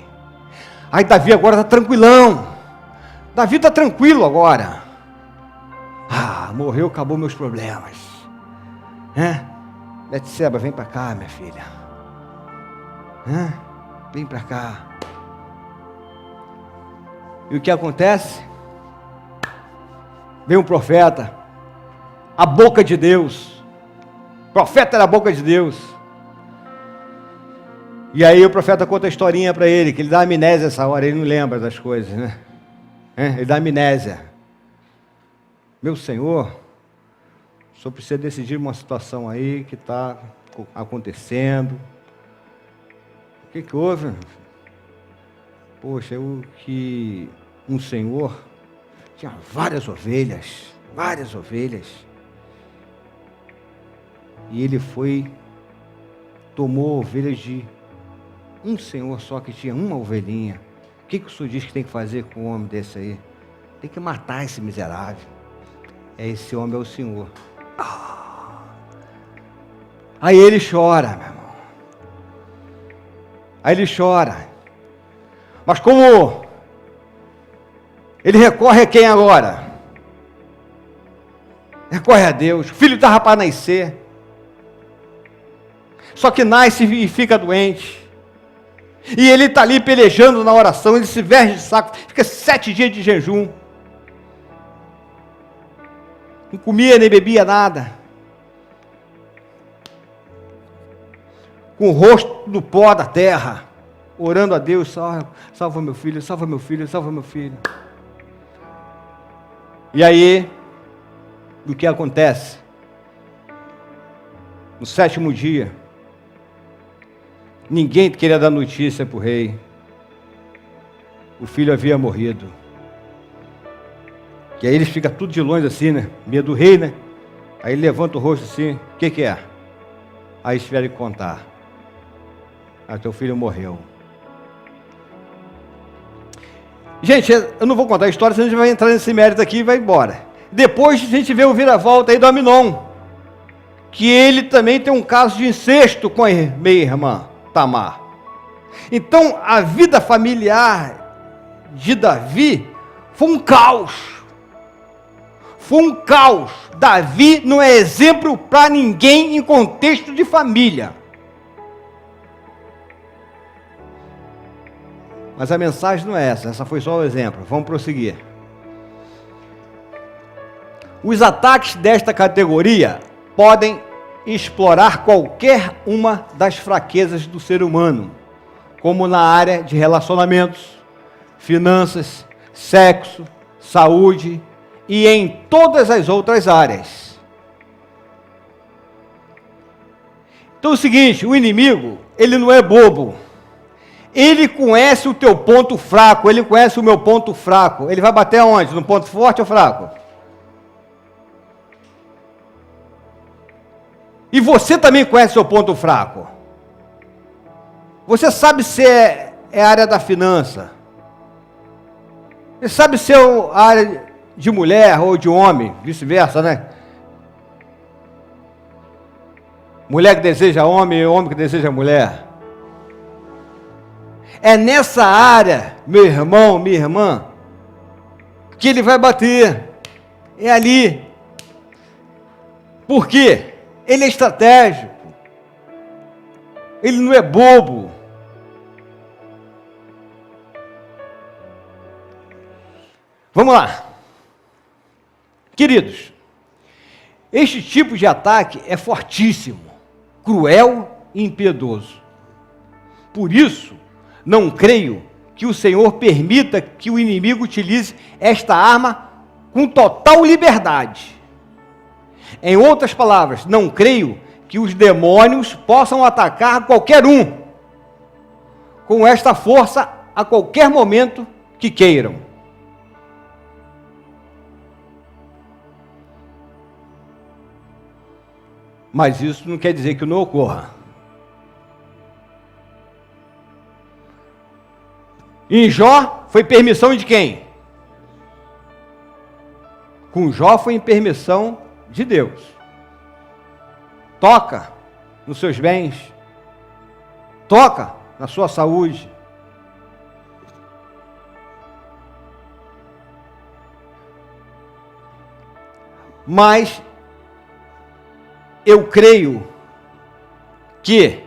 Aí Davi agora está tranquilão. Davi está tranquilo agora. Morreu, acabou meus problemas. Betseba, vem para cá, minha filha. Vem para cá. E o que acontece? Vem um profeta, a boca de Deus. O profeta era a boca de Deus. E aí o profeta conta a historinha para ele, que ele dá amnésia essa hora, ele não lembra das coisas, né? Ele dá amnésia. Meu senhor, o senhor precisa decidir uma situação aí que está acontecendo. O que houve? Poxa, que um senhor tinha várias ovelhas. E ele tomou ovelhas de um senhor só que tinha uma ovelhinha. O que o senhor diz que tem que fazer com um homem desse aí? Tem que matar esse miserável. Esse homem é o senhor. Aí ele chora, meu irmão. Aí ele chora. Mas como ele recorre a quem agora? Recorre a Deus. O filho estava para nascer. Só que nasce e fica doente. E ele está ali pelejando na oração, ele se veste de saco, fica 7 dias de jejum. Não comia nem bebia nada. Com o rosto no pó da terra, orando a Deus: salva meu filho, salva meu filho, salva meu filho. E aí, o que acontece? No 7º dia, ninguém queria dar notícia para o rei. O filho havia morrido. E aí eles ficam tudo de longe assim, né? Medo do rei, né? Aí ele levanta o rosto assim: o que é? Aí eles tiveram que contar: teu filho morreu. Gente, eu não vou contar a história, senão a gente vai entrar nesse mérito aqui e vai embora. Depois a gente vê o vira-volta aí do Aminon, que ele também tem um caso de incesto com a meia-irmã Tamar. Então a vida familiar de Davi foi um caos. Davi não é exemplo para ninguém em contexto de família. Mas a mensagem não é essa foi só o exemplo. Vamos prosseguir. Os ataques desta categoria podem explorar qualquer uma das fraquezas do ser humano, como na área de relacionamentos, finanças, sexo, saúde e em todas as outras áreas. Então é o seguinte, o inimigo, ele não é bobo. Ele conhece o teu ponto fraco, ele conhece o meu ponto fraco. Ele vai bater aonde? No ponto forte ou fraco? E você também conhece o seu ponto fraco. Você sabe se é a área da finança. Você sabe se é a área de mulher ou de homem, vice-versa, né? Mulher que deseja homem e homem que deseja mulher. É nessa área, meu irmão, minha irmã, que ele vai bater. É ali. Por quê? Ele é estratégico. Ele não é bobo. Vamos lá. Queridos, este tipo de ataque é fortíssimo, cruel e impiedoso. Por isso, não creio que o Senhor permita que o inimigo utilize esta arma com total liberdade. Em outras palavras, não creio que os demônios possam atacar qualquer um com esta força a qualquer momento que queiram. Mas isso não quer dizer que não ocorra. Em Jó, foi permissão de quem? Com Jó foi em permissão de Deus. Toca nos seus bens. Toca na sua saúde. Mas eu creio que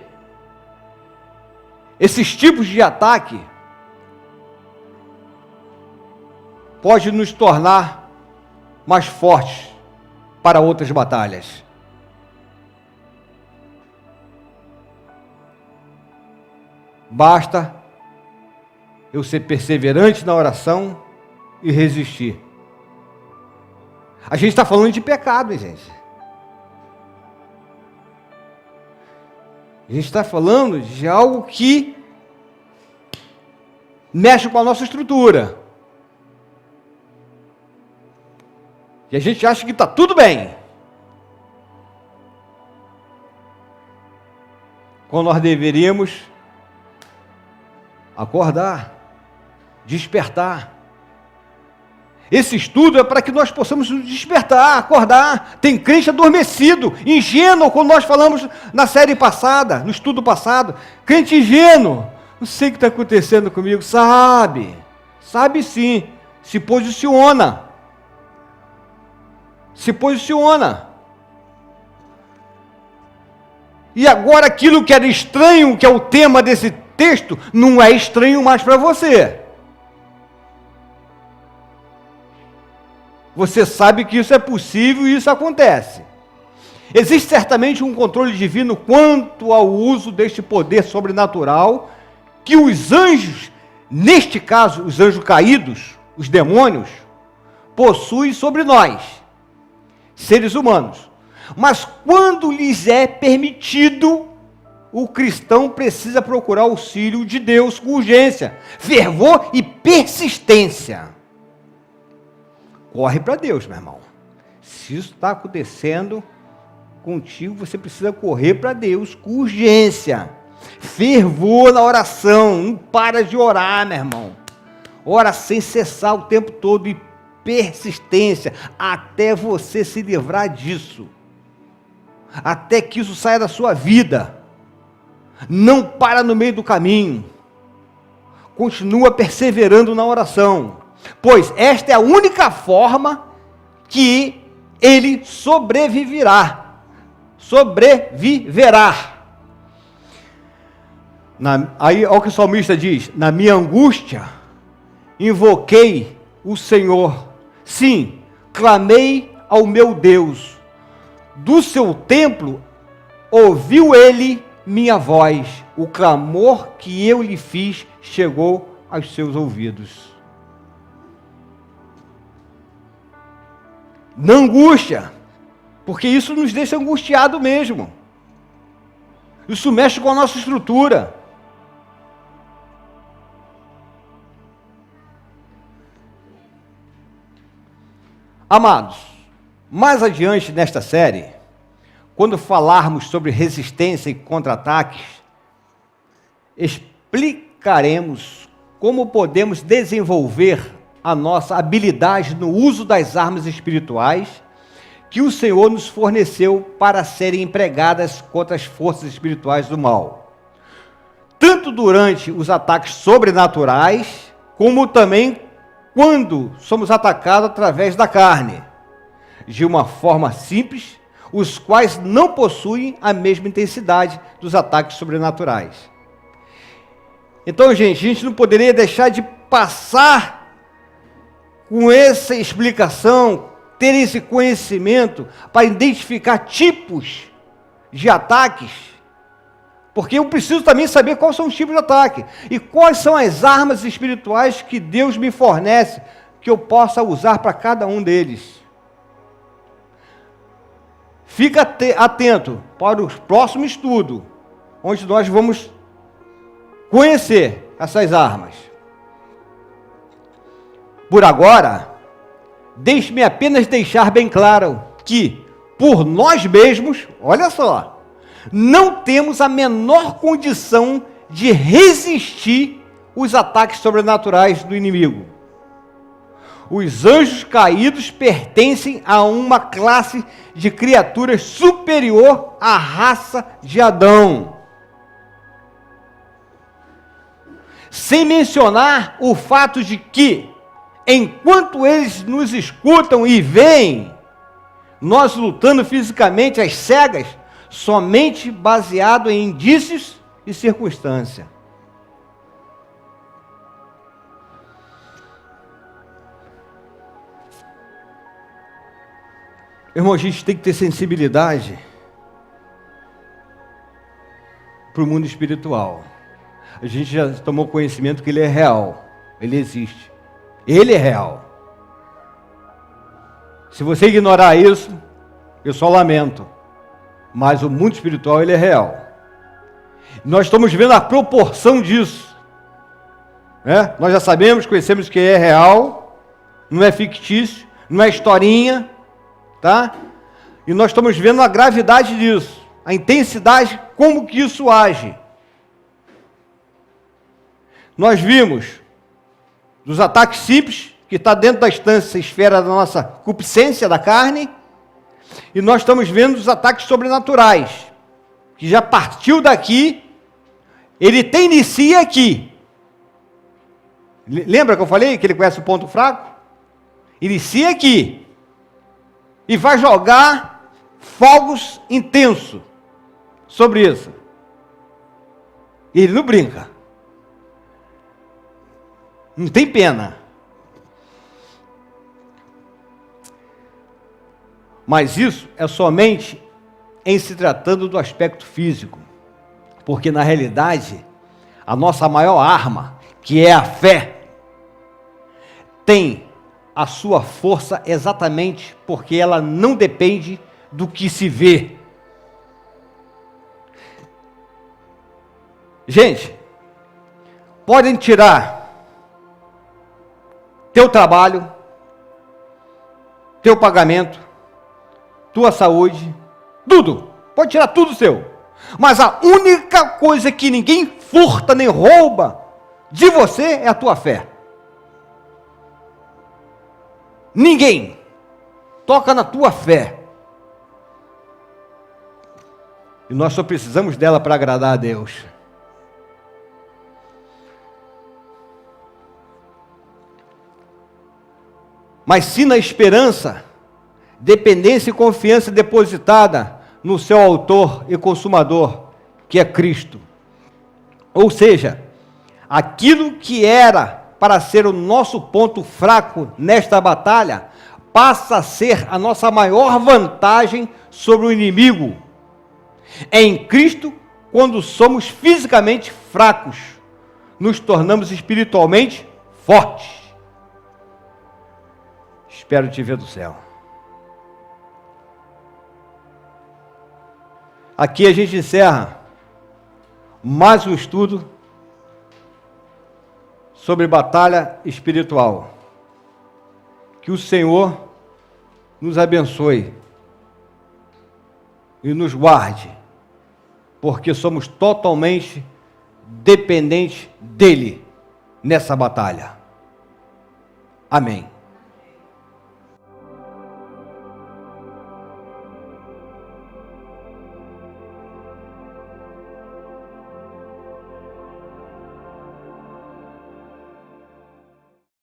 esses tipos de ataque pode nos tornar mais fortes para outras batalhas. Basta eu ser perseverante na oração e resistir. A gente está falando de pecado, hein, gente? A gente está falando de algo que mexe com a nossa estrutura. E a gente acha que está tudo bem. Quando nós deveríamos acordar, despertar. Esse estudo é para que nós possamos nos despertar, acordar. Tem crente adormecido, ingênuo, como nós falamos na série passada, no estudo passado. Crente ingênuo. Não sei o que está acontecendo comigo. Sabe sim. Se posiciona. Se posiciona. E agora aquilo que era estranho, que é o tema desse texto, não é estranho mais para você. Você sabe que isso é possível e isso acontece. Existe certamente um controle divino quanto ao uso deste poder sobrenatural que os anjos, neste caso os anjos caídos, os demônios, possuem sobre nós, seres humanos. Mas quando lhes é permitido, o cristão precisa procurar o auxílio de Deus com urgência, fervor e persistência. Corre para Deus, meu irmão. Se isso está acontecendo contigo, você precisa correr para Deus com urgência. Fervor na oração. Não para de orar, meu irmão. Ora sem cessar o tempo todo e persistência até você se livrar disso. Até que isso saia da sua vida. Não para no meio do caminho. Continua perseverando na oração. Pois esta é a única forma que ele sobreviverá. Aí, olha o que o salmista diz: na minha angústia, invoquei o Senhor. Sim, clamei ao meu Deus. Do seu templo ouviu ele minha voz, o clamor que eu lhe fiz chegou aos seus ouvidos. Não angústia, porque isso nos deixa angustiado mesmo. Isso mexe com a nossa estrutura. Amados, mais adiante nesta série, quando falarmos sobre resistência e contra-ataques, explicaremos como podemos desenvolver a nossa habilidade no uso das armas espirituais que o Senhor nos forneceu para serem empregadas contra as forças espirituais do mal. Tanto durante os ataques sobrenaturais, como também quando somos atacados através da carne, de uma forma simples, os quais não possuem a mesma intensidade dos ataques sobrenaturais. Então, gente, a gente não poderia deixar de passar com essa explicação, ter esse conhecimento para identificar tipos de ataques, porque eu preciso também saber quais são os tipos de ataque e quais são as armas espirituais que Deus me fornece, que eu possa usar para cada um deles. Fica atento para o próximo estudo, onde nós vamos conhecer essas armas. Por agora, deixe-me apenas deixar bem claro que, por nós mesmos, olha só, não temos a menor condição de resistir os ataques sobrenaturais do inimigo. Os anjos caídos pertencem a uma classe de criaturas superior à raça de Adão. Sem mencionar o fato de que, enquanto eles nos escutam e veem, nós lutando fisicamente às cegas, somente baseado em indícios e circunstância. Irmão, a gente tem que ter sensibilidade para o mundo espiritual. A gente já tomou conhecimento que ele é real, ele existe, ele é real. Se você ignorar isso, eu só lamento, mas o mundo espiritual ele é real. Nós estamos vendo a proporção disso, né? Nós já sabemos, conhecemos que é real, não é fictício, não é historinha, tá? E nós estamos vendo a gravidade disso, a intensidade, como que isso age. Nós vimos dos ataques simples, que está dentro da instância, esfera da nossa concupiscência da carne, e nós estamos vendo os ataques sobrenaturais, que já partiu daqui, ele inicia aqui. Lembra que eu falei que ele conhece o ponto fraco? Inicia aqui, e vai jogar fogos intensos sobre isso. E ele não brinca. Não tem pena. Mas isso é somente em se tratando do aspecto físico. Porque na realidade, a nossa maior arma, que é a fé, tem a sua força exatamente porque ela não depende do que se vê. Gente, podem tirar teu trabalho, teu pagamento, tua saúde, tudo, pode tirar tudo seu, mas a única coisa que ninguém furta nem rouba de você é a tua fé. Ninguém toca na tua fé, e nós só precisamos dela para agradar a Deus. Mas se na esperança, dependência e confiança depositada no seu autor e consumador, que é Cristo. Ou seja, aquilo que era para ser o nosso ponto fraco nesta batalha, passa a ser a nossa maior vantagem sobre o inimigo. Em Cristo, quando somos fisicamente fracos, nos tornamos espiritualmente fortes. Espero te ver do céu. Aqui a gente encerra mais um estudo sobre batalha espiritual. Que o Senhor nos abençoe e nos guarde, porque somos totalmente dependentes dEle nessa batalha. Amém.